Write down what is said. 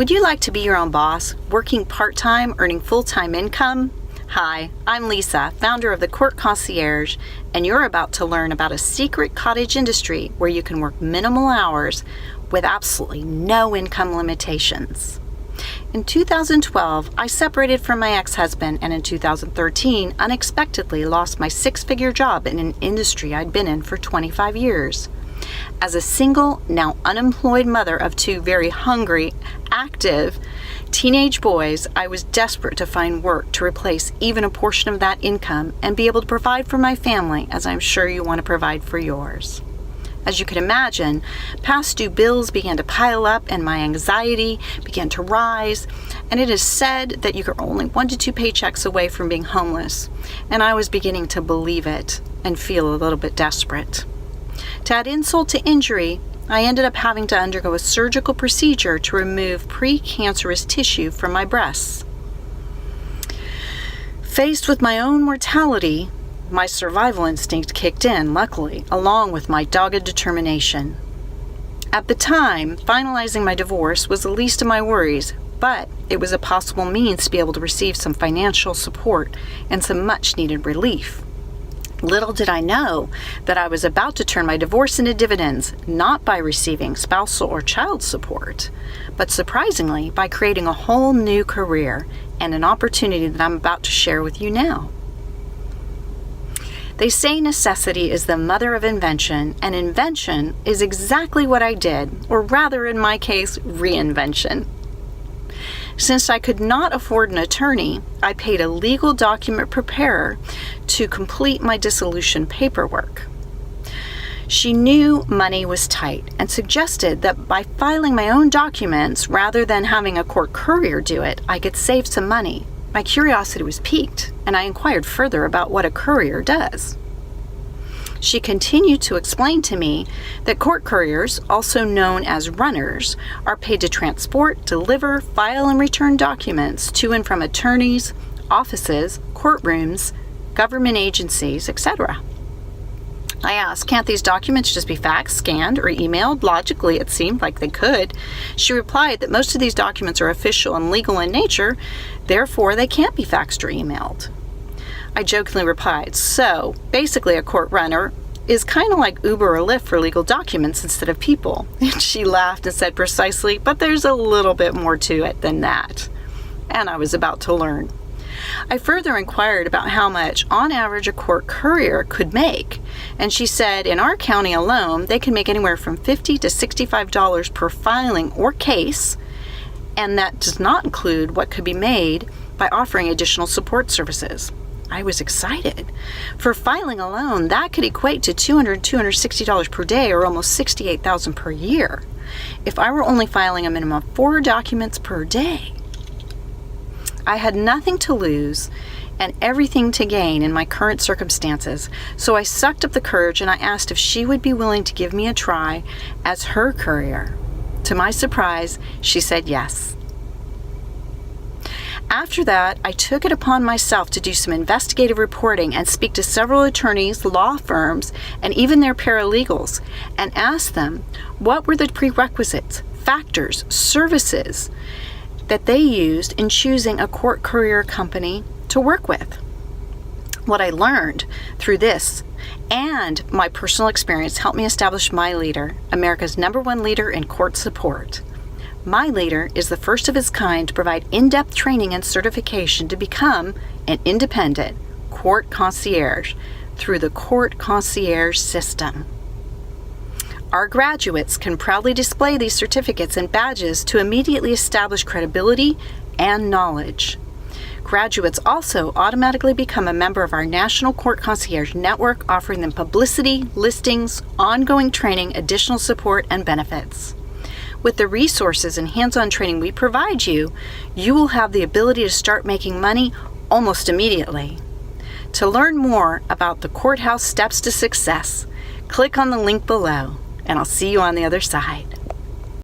Would you like to be your own boss, working part-time, earning full-time income? Hi, I'm Lisa, founder of the Court Concierge, and you're about to learn about a secret cottage industry where you can work minimal hours with absolutely no income limitations. In 2012, I separated from my ex-husband, and in 2013, unexpectedly lost my six-figure job in an industry I'd been in for 25 years. As a single, now unemployed mother of two very hungry, active teenage boys, I was desperate to find work to replace even a portion of that income and be able to provide for my family, as I'm sure you want to provide for yours. As you can imagine, past due bills began to pile up and my anxiety began to rise, and it is said that you are only 1 to 2 paychecks away from being homeless, and I was beginning to believe it and feel a little bit desperate. To add insult to injury, I ended up having to undergo a surgical procedure to remove precancerous tissue from my breasts. Faced with my own mortality, my survival instinct kicked in, luckily, along with my dogged determination. At the time, finalizing my divorce was the least of my worries, but it was a possible means to be able to receive some financial support and some much-needed relief. Little did I know that I was about to turn my divorce into dividends, not by receiving spousal or child support, but surprisingly by creating a whole new career and an opportunity that I'm about to share with you now. They say necessity is the mother of invention, and invention is exactly what I did, or rather in my case, reinvention. Since I could not afford an attorney, I paid a legal document preparer to complete my dissolution paperwork. She knew money was tight and suggested that by filing my own documents rather than having a court courier do it, I could save some money. My curiosity was piqued, and I inquired further about what a courier does. She continued to explain to me that court couriers, also known as runners, are paid to transport, deliver, file, and return documents to and from attorneys, offices, courtrooms, government agencies, etc. I asked, can't these documents just be faxed, scanned, or emailed? Logically, it seemed like they could. She replied that most of these documents are official and legal in nature, therefore they can't be faxed or emailed. I jokingly replied, so basically a court runner is kind of like Uber or Lyft for legal documents instead of people. And she laughed and said precisely, but there's a little bit more to it than that. And I was about to learn. I further inquired about how much, on average, a court courier could make, and she said in our county alone, they can make anywhere from $50 to $65 per filing or case, and that does not include what could be made by offering additional support services. I was excited. For filing alone, that could equate to $200 to $260 per day, or almost $68,000 per year, if I were only filing a minimum of 4 documents per day. I had nothing to lose and everything to gain in my current circumstances, so I sucked up the courage and I asked if she would be willing to give me a try as her courier. To my surprise, she said yes. After that, I took it upon myself to do some investigative reporting and speak to several attorneys, law firms, and even their paralegals, and ask them what were the prerequisites, factors, services that they used in choosing a court courier company to work with. What I learned through this and my personal experience helped me establish My Leader, America's #1 leader in court support. My Leader is the first of its kind to provide in-depth training and certification to become an independent court concierge through the Court Concierge System. Our graduates can proudly display these certificates and badges to immediately establish credibility and knowledge. Graduates also automatically become a member of our National Court Concierge Network, offering them publicity, listings, ongoing training, additional support, and benefits. With the resources and hands-on training we provide you, you will have the ability to start making money almost immediately. To learn more about the Courthouse Steps to Success, click on the link below, and I'll see you on the other side.